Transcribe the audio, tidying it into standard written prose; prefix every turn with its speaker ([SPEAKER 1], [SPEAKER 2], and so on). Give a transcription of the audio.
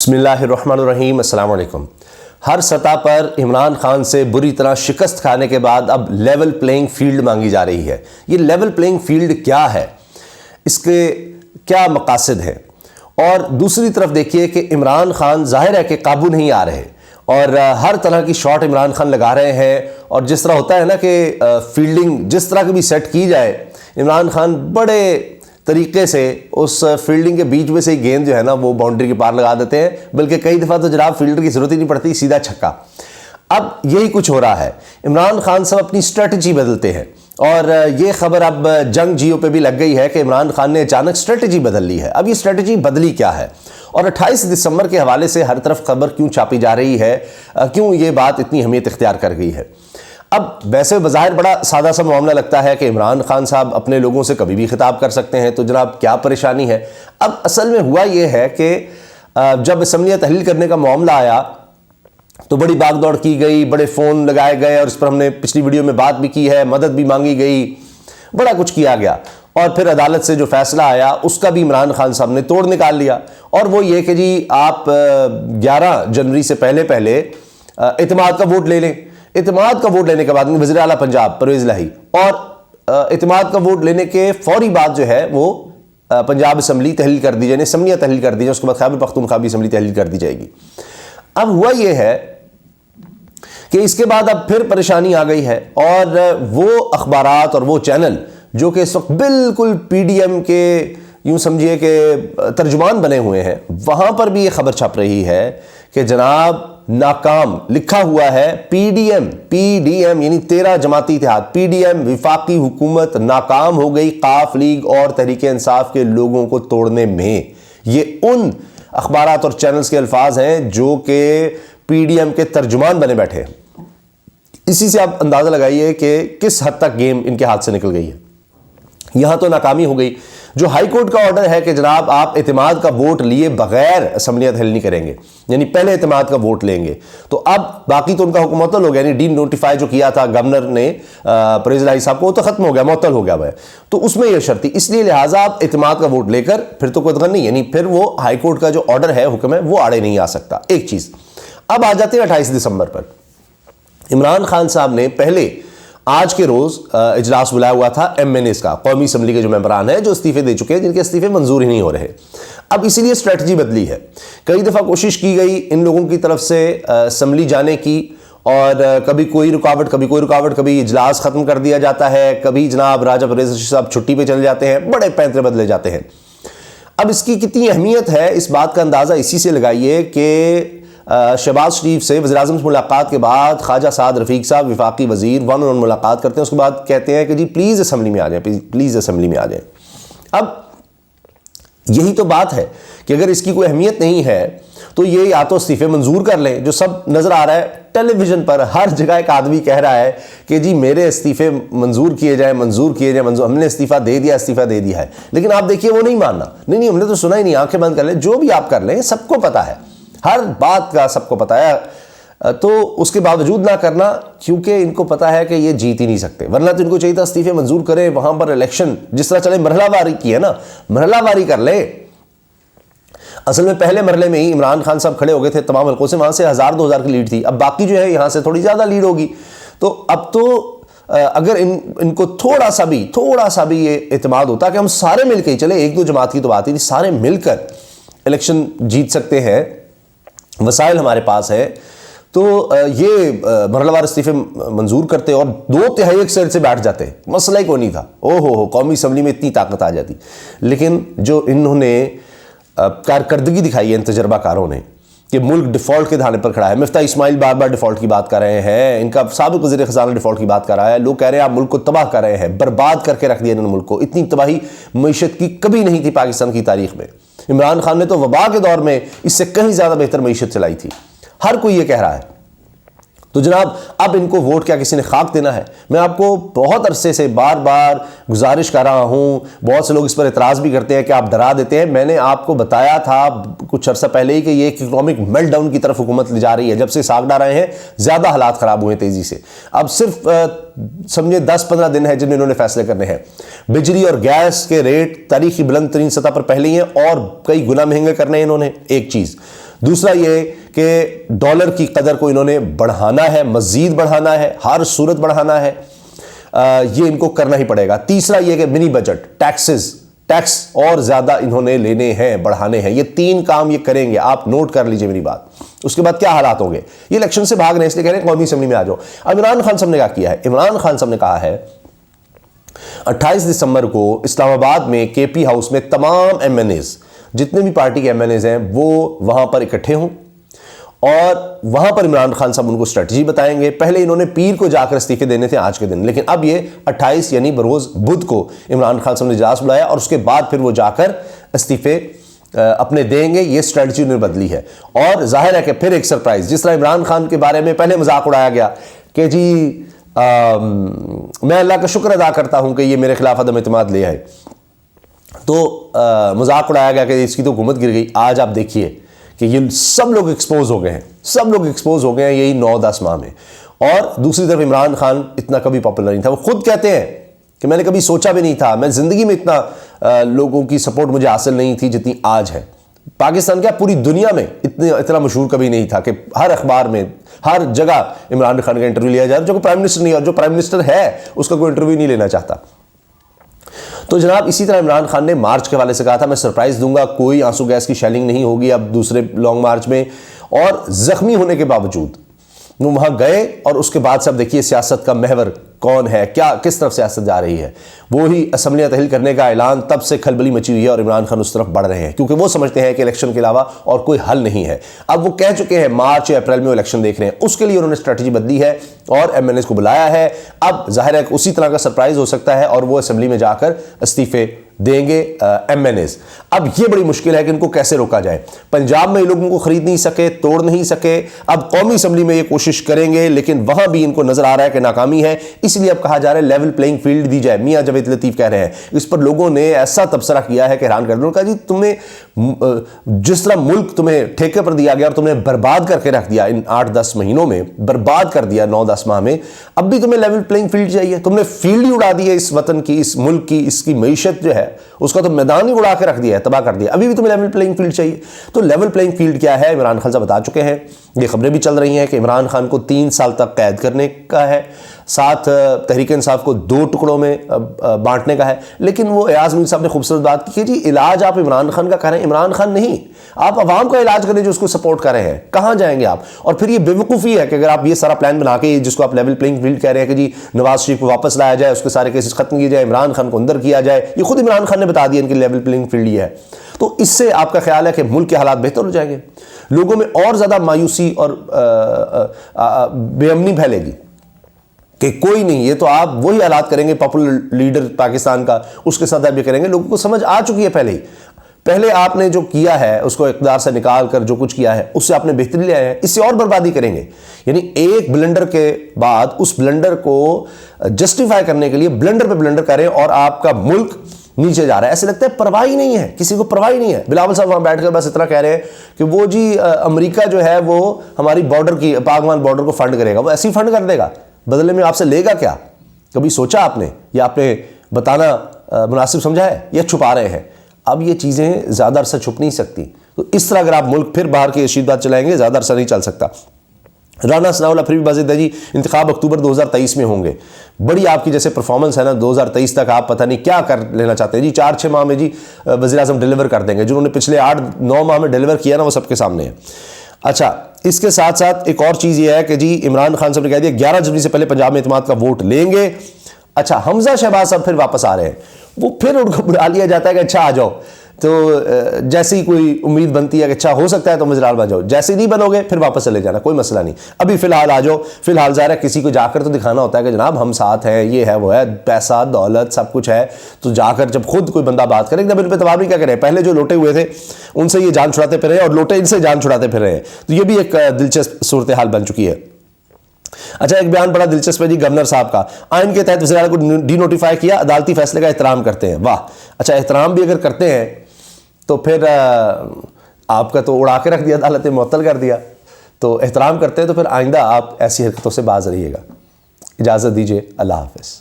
[SPEAKER 1] بسم اللہ الرحمن الرحیم. السلام علیکم. ہر سطح پر عمران خان سے بری طرح شکست کھانے کے بعد اب لیول پلینگ فیلڈ مانگی جا رہی ہے. یہ لیول پلینگ فیلڈ کیا ہے, اس کے کیا مقاصد ہیں؟ اور دوسری طرف دیکھیے کہ عمران خان ظاہر ہے کہ قابو نہیں آ رہے اور ہر طرح کی شاٹ عمران خان لگا رہے ہیں. اور جس طرح ہوتا ہے نا کہ فیلڈنگ جس طرح کی بھی سیٹ کی جائے, عمران خان بڑے طریقے سے اس فیلڈنگ کے بیچ میں سے ہی گیند جو ہے نا وہ باؤنڈری کے پار لگا دیتے ہیں, بلکہ کئی دفعہ تو جناب فیلڈر کی ضرورت ہی نہیں پڑتی, سیدھا چھکا. اب یہی کچھ ہو رہا ہے. عمران خان صاحب اپنی اسٹریٹجی بدلتے ہیں اور یہ خبر اب جنگ جیو پہ بھی لگ گئی ہے کہ عمران خان نے اچانک اسٹریٹجی بدل لی ہے. اب یہ اسٹریٹجی بدلی کیا ہے اور 28 دسمبر کے حوالے سے ہر طرف خبر کیوں چھاپی جا رہی ہے, کیوں یہ بات اتنی اہمیت اختیار کر گئی ہے؟ اب ویسے بظاہر بڑا سادہ سا معاملہ لگتا ہے کہ عمران خان صاحب اپنے لوگوں سے کبھی بھی خطاب کر سکتے ہیں, تو جناب کیا پریشانی ہے؟ اب اصل میں ہوا یہ ہے کہ جب اسمبلیاں تحلیل کرنے کا معاملہ آیا تو بڑی باغ دوڑ کی گئی, بڑے فون لگائے گئے, اور اس پر ہم نے پچھلی ویڈیو میں بات بھی کی ہے, مدد بھی مانگی گئی, بڑا کچھ کیا گیا. اور پھر عدالت سے جو فیصلہ آیا اس کا بھی عمران خان صاحب نے توڑ نکال لیا, اور وہ یہ کہ جی آپ 11 جنوری سے پہلے اعتماد کا ووٹ لے لیں. اعتماد کا ووٹ لینے کے بعد وزیر اعلیٰ پنجاب پرویز الہی, اور اعتماد کا ووٹ لینے کے فوری بعد جو ہے وہ پنجاب اسمبلی تحلیل کر دی جائے, اسمبلیاں تحلیل کر دی جائیں, اس کے بعد خیبر پختونخوا بھی اسمبلی تحلیل کر دی جائے گی. اب ہوا یہ ہے کہ اس کے بعد اب پھر پریشانی آ گئی ہے, اور وہ اخبارات اور وہ چینل جو کہ اس وقت بالکل پی ڈی ایم کے یوں سمجھیے کہ ترجمان بنے ہوئے ہیں, وہاں پر بھی یہ خبر چھپ رہی ہے کہ جناب ناکام لکھا ہوا ہے پی ڈی ایم یعنی 13 جماعتی اتحاد, پی ڈی ایم وفاقی حکومت ناکام ہو گئی قاف لیگ اور تحریک انصاف کے لوگوں کو توڑنے میں. یہ ان اخبارات اور چینلز کے الفاظ ہیں جو کہ پی ڈی ایم کے ترجمان بنے بیٹھے ہیں. اسی سے آپ اندازہ لگائیے کہ کس حد تک گیم ان کے ہاتھ سے نکل گئی ہے. یہاں تو ناکامی ہو گئی. جو ہائی کورٹ کا آرڈر ہے کہ جناب آپ اعتماد کا ووٹ لیے بغیر اسمبلیاں تحلیل نہیں کریں گے, یعنی پہلے اعتماد کا ووٹ لیں گے, تو اب باقی تو ان کا حکم معطل ہو گیا, یعنی ڈی نوٹیفائی جو کیا تھا گورنر نے پرویز الہی صاحب کو, وہ تو ختم ہو گیا, معطل ہو گیا وہ. تو اس میں یہ شرط تھی, اس لیے لہٰذا آپ اعتماد کا ووٹ لے کر پھر تو کوئی دغن نہیں, یعنی پھر وہ ہائی کورٹ کا جو آرڈر ہے, حکم ہے, وہ آڑے نہیں آ سکتا. ایک چیز. اب آ جاتے ہیں 28 دسمبر پر. عمران خان صاحب نے پہلے آج کے روز اجلاس بلایا ہوا تھا ایم این ایز کا, قومی اسمبلی کے جو ممبران ہیں جو استعفے دے چکے ہیں, جن کے استعفے منظور ہی نہیں ہو رہے. اب اسی لیے اسٹریٹجی بدلی ہے. کئی دفعہ کوشش کی گئی ان لوگوں کی طرف سے اسمبلی جانے کی, اور کبھی کوئی رکاوٹ, کبھی اجلاس ختم کر دیا جاتا ہے, کبھی جناب راجہ پرویز صاحب چھٹی پہ چلے جاتے ہیں, بڑے پینترے بدلے جاتے ہیں. اب اس کی کتنی اہمیت ہے اس بات کا اندازہ اسی سے لگائیے کہ شہباز شریف سے وزیر اعظم سے ملاقات کے بعد خواجہ سعد رفیق صاحب وفاقی وزیر ون آن ون ملاقات کرتے ہیں, اس کے بعد کہتے ہیں کہ جی پلیز اسمبلی میں آ جائیں, پلیز اسمبلی میں آ جائیں. اب یہی تو بات ہے کہ اگر اس کی کوئی اہمیت نہیں ہے تو یہ یا تو استعفے منظور کر لیں, جو سب نظر آ رہا ہے ٹیلی ویژن پر ہر جگہ ایک آدمی کہہ رہا ہے کہ جی میرے استعفے منظور کیے جائیں, ہم نے استعفیٰ دے دیا ہے. لیکن آپ دیکھیے وہ نہیں ماننا, نہیں ہم نے تو سنا ہی نہیں, آنکھیں بند کر لیں, جو بھی آپ کر لیں سب کو پتا ہے, ہر بات کا سب کو پتا ہے, تو اس کے باوجود نہ کرنا, کیونکہ ان کو پتا ہے کہ یہ جیت ہی نہیں سکتے. ورنہ تو ان کو چاہیے تھا استعفے منظور کریں, وہاں پر الیکشن جس طرح چلے مرحلہ واری کی ہے نا, مرحلہ واری کر لیں. اصل میں پہلے مرحلے میں ہی عمران خان صاحب کھڑے ہو گئے تھے تمام حلقوں سے, وہاں سے 1000-2000 کی لیڈ تھی. اب باقی جو ہے یہاں سے تھوڑی زیادہ لیڈ ہوگی. تو اب تو اگر ان کو تھوڑا سا بھی یہ اعتماد ہوتا کہ ہم سارے مل کے ہی چلے, ایک دو جماعت کی تو بات ہی نہیں, سارے مل کر الیکشن جیت سکتے ہیں, وسائل ہمارے پاس ہے, تو یہ مرحلہ وار استعفے منظور کرتے اور 2/3 اکثر سے بیٹھ جاتے, مسئلہ ہی کوئی نہیں تھا. قومی اسمبلی میں اتنی طاقت آ جاتی. لیکن جو انہوں نے کارکردگی دکھائی ہے ان تجربہ کاروں نے کہ ملک ڈیفالٹ کے دھانے پر کھڑا ہے. مفتاح اسماعیل بار بار ڈیفالٹ کی بات کر رہے ہیں, ان کا سابق وزیر خزانہ ڈیفالٹ کی بات کر رہا ہے, لوگ کہہ رہے ہیں آپ ملک کو تباہ کر رہے ہیں, برباد کر کے رکھ دیا انہوں نے ملک کو. اتنی تباہی معیشت کی کبھی نہیں تھی پاکستان کی تاریخ میں. عمران خان نے تو وبا کے دور میں اس سے کہیں زیادہ بہتر معیشت چلائی تھی, ہر کوئی یہ کہہ رہا ہے. تو جناب اب ان کو ووٹ کیا کسی نے خاک دینا ہے؟ میں آپ کو بہت عرصے سے بار بار گزارش کر رہا ہوں, بہت سے لوگ اس پر اعتراض بھی کرتے ہیں کہ آپ ڈرا دیتے ہیں. میں نے آپ کو بتایا تھا کچھ عرصہ پہلے ہی کہ یہ ایک اکنامک میلٹ ڈاؤن کی طرف حکومت لے جا رہی ہے. جب سے ساکھ ڈال رہے ہیں زیادہ حالات خراب ہوئے تیزی سے. اب صرف سمجھے 10-15 دن ہے جن میں انہوں نے فیصلے کرنے ہیں. بجلی اور گیس کے ریٹ تاریخی بلند ترین سطح پر پہلے ہی ہیں اور کئی گنا مہنگے کرنے ہیں انہوں نے. ایک چیز. دوسرا یہ کہ ڈالر کی قدر کو انہوں نے بڑھانا ہے، مزید بڑھانا ہے، ہر صورت بڑھانا ہے، یہ ان کو کرنا ہی پڑے گا۔ تیسرا یہ کہ منی بجٹ، ٹیکس اور زیادہ انہوں نے لینے ہیں، بڑھانے ہیں۔ یہ 3 کام یہ کریں گے، آپ نوٹ کر لیجئے میری بات۔ اس کے بعد کیا حالات ہوں گے؟ یہ الیکشن سے بھاگ رہے ہیں، اس لیے کہہ رہے ہیں قومی اسمبلی میں آ جاؤ۔ اب عمران خان صاحب نے کیا کیا ہے؟ عمران خان صاحب نے کہا ہے 28 دسمبر کو اسلام آباد میں کے پی ہاؤس میں تمام ایم این ایز، جتنے بھی پارٹی کے ایم این ایز ہیں، وہ وہاں پر اکٹھے ہوں اور وہاں پر عمران خان صاحب ان کو اسٹریٹجی بتائیں گے۔ پہلے انہوں نے پیر کو جا کر استعفے دینے تھے آج کے دن، لیکن اب یہ 28 یعنی بروز بدھ کو عمران خان صاحب نے اجلاس بلایا اور اس کے بعد پھر وہ جا کر استعفے اپنے دیں گے۔ یہ اسٹریٹجی انہوں نے بدلی ہے اور ظاہر ہے کہ پھر ایک سرپرائز، جس طرح عمران خان کے بارے میں پہلے مذاق اڑایا گیا کہ جی میں اللہ کا شکر ادا کرتا ہوں کہ یہ میرے خلاف عدم اعتماد لے آئے، تو مذاق اڑایا گیا کہ اس کی تو حکومت گر گئی۔ آج آپ دیکھیے کہ یہ سب لوگ ایکسپوز ہو گئے ہیں، سب لوگ ایکسپوز ہو گئے ہیں یہی 9-10 ماہ میں۔ اور دوسری طرف عمران خان اتنا کبھی پاپولر نہیں تھا، وہ خود کہتے ہیں کہ میں نے کبھی سوچا بھی نہیں تھا، میں زندگی میں اتنا لوگوں کی سپورٹ مجھے حاصل نہیں تھی جتنی آج ہے۔ پاکستان کیا پوری دنیا میں اتنا مشہور کبھی نہیں تھا کہ ہر اخبار میں ہر جگہ عمران خان کا انٹرویو لیا جائے، جو کوئی پرائم منسٹر نہیں، اور جو پرائم منسٹر ہے اس کا کوئی انٹرویو نہیں لینا چاہتا۔ تو جناب اسی طرح عمران خان نے مارچ کے حوالے سے کہا تھا میں سرپرائز دوں گا، کوئی آنسو گیس کی شیلنگ نہیں ہوگی اب دوسرے لانگ مارچ میں، اور زخمی ہونے کے باوجود وہ وہاں گئے۔ اور اس کے بعد سے اب دیکھیے سیاست کا محور کون ہے، کیا کس طرف سیاست جا رہی ہے۔ وہی اسمبلیاں تحلیل کرنے کا اعلان، تب سے کھلبلی مچی ہوئی ہے اور عمران خان اس طرف بڑھ رہے ہیں کیونکہ وہ سمجھتے ہیں کہ الیکشن کے علاوہ اور کوئی حل نہیں ہے۔ اب وہ کہہ چکے ہیں مارچ یا اپریل میں وہ الیکشن دیکھ رہے ہیں، اس کے لیے انہوں نے اسٹریٹجی بدلی ہے اور ایم این ایز کو بلایا ہے۔ اب ظاہر ہے کہ اسی طرح کا سرپرائز ہو سکتا ہے اور وہ اسمبلی میں جا کر استعفے دیں گے ایم این ایز۔ اب یہ بڑی مشکل ہے کہ ان کو کیسے روکا جائے۔ پنجاب میں یہ لوگ ان کو خرید نہیں سکے، توڑ نہیں سکے، اب قومی اسمبلی میں یہ کوشش کریں گے لیکن وہاں بھی ان کو نظر آ رہا ہے کہ ناکامی ہے، اس لیے اب کہا جا رہا ہے لیول پلینگ فیلڈ دی جائے۔ میاں جاوید لطیف کہہ رہے ہیں، اس پر لوگوں نے ایسا تبصرہ کیا ہے کہ حیران کر دیا۔ کہا جی تمہیں جس طرح ملک تمہیں ٹھیکے پر دیا گیا اور تم نے برباد کر کے رکھ دیا ان 8-10 مہینوں میں، برباد کر دیا 9-10 ماہ میں، اب بھی تمہیں لیول پلینگ فیلڈ چاہیے۔ تم نے فیلڈ ہی اڑا دی ہے اس وطن کی، اس ملک کی، اس کی معیشت جو ہے اس کا تو میدان ہی اڑا کے رکھ دیا ہے، تباہ کر دیا، ابھی بھی تمہیں لیول پلینگ فیلڈ چاہیے۔ تو لیول پلینگ فیلڈ کیا ہے عمران خان صاحب بتا چکے ہیں، یہ خبریں بھی چل رہی ہیں کہ عمران خان کو 3 سال تک قید کرنے کا ہے، ساتھ تحریک انصاف کو 2 ٹکڑوں میں بانٹنے کا ہے۔ لیکن وہ ایاز میر صاحب نے خوبصورت بات کی کہ جی علاج آپ عمران خان کا کر رہے ہیں، عمران خان نہیں، آپ عوام کا علاج کریں جو اس کو سپورٹ کر رہے ہیں، کہاں جائیں گے آپ؟ اور پھر یہ بیوقوفی ہے کہ اگر آپ یہ سارا پلان بنا کے جس کو آپ لیول پلینگ فیلڈ کہہ رہے ہیں کہ جی نواز شریف کو واپس لایا جائے، اس کے سارے کیسز ختم کیے جائے، عمران خان کو اندر کیا جائے، یہ خود عمران خان نے بتا دیا ان کی لیول پلینگ فیلڈ یہ ہے، تو اس سے آپ کا خیال ہے کہ ملک کے حالات بہتر ہو جائیں گے، لوگوں میں اور زیادہ مایوسی اور بے امنی پھیلے گی کہ کوئی نہیں، یہ تو آپ وہی حالات کریں گے پاپولر لیڈر پاکستان کا، اس کے ساتھ آپ یہ کریں گے۔ لوگوں کو سمجھ آ چکی ہے پہلے آپ نے جو کیا ہے اس کو اقتدار سے نکال کر جو کچھ کیا ہے اس سے آپ نے بہتری لے آئے ہیں، اس سے اور بربادی کریں گے۔ یعنی ایک بلنڈر کے بعد اس بلنڈر کو جسٹیفائی کرنے کے لیے بلنڈر پہ بلنڈر کریں اور آپ کا ملک نیچے جا رہا ہے، ایسے لگتا ہے پرواہ ہی نہیں ہے، کسی کو پرواہ ہی نہیں ہے۔ بلاول صاحب وہاں بیٹھ کر بس اتنا کہہ رہے ہیں کہ وہ جی امریکہ جو ہے وہ ہماری بارڈر کی پاکستان بارڈر کو فنڈ کرے گا، وہ ایسے ہی فنڈ کر دے گا، بدلے میں آپ سے لے گا کیا؟ کبھی سوچا آپ نے، یا آپ نے بتانا مناسب سمجھا ہے، یا چھپا رہے ہیں؟ اب یہ چیزیں زیادہ عرصہ چھپ نہیں سکتی، تو اس طرح اگر آپ ملک پھر باہر کی رشید بات چلائیں گے زیادہ عرصہ نہیں چل سکتا۔ رانا ثناء اللہ پھر بھی بازید ہے جی انتخاب اکتوبر 2023 میں ہوں گے، بڑی آپ کی جیسے پرفارمنس ہے نا 2023 تک آپ پتہ نہیں کیا کر لینا چاہتے ہیں جی، 4-6 ماہ میں جی وزیر اعظم ڈیلیور کر دیں گے، جنہوں نے پچھلے 8-9 ماہ میں ڈیلیور کیا نا وہ سب کے سامنے ہے۔ اچھا اس کے ساتھ ساتھ ایک اور چیز یہ ہے کہ جی عمران خان صاحب نے کہہ دیا 11 جنوری سے پہلے پنجاب میں اعتماد کا ووٹ لیں گے۔ اچھا حمزہ شہباز صاحب پھر واپس آ رہے ہیں، وہ پھر ان کو بلا لیا جاتا ہے کہ اچھا آ جاؤ، تو جیسے ہی کوئی امید بنتی ہے کہ اچھا ہو سکتا ہے تو وزیر اعظم بن جاؤ، جیسے نہیں بنو گے پھر واپس چلے جانا، کوئی مسئلہ نہیں، ابھی فی الحال آ جاؤ۔ فی الحال ظاہر ہے کسی کو جا کر تو دکھانا ہوتا ہے کہ جناب ہم ساتھ ہیں، یہ ہے وہ ہے، پیسہ دولت سب کچھ ہے، تو جا کر جب خود کوئی بندہ بات کرے جب ان پہ تباہ کیا کرے، پہلے جو لوٹے ہوئے تھے ان سے یہ جان چھڑاتے پھر رہے ہیں اور لوٹے ان سے جان چھڑاتے پھر رہے ہیں، تو یہ بھی ایک دلچسپ صورتحال بن چکی ہے۔ اچھا ایک بیان بڑا دلچسپ ہے جی گورنر صاحب کا، آئین کے تحت وزیر اعلیٰ کو ڈی نوٹیفائی کیا، عدالتی فیصلے کا احترام کرتے ہیں۔ واہ، اچھا احترام بھی اگر کرتے ہیں تو پھر آپ کا تو اڑا کے رکھ دیا، عدالت نے معطل کر دیا، تو احترام کرتے ہیں تو پھر آئندہ آپ ایسی حرکتوں سے باز رہیے گا۔ اجازت دیجیے، اللہ حافظ۔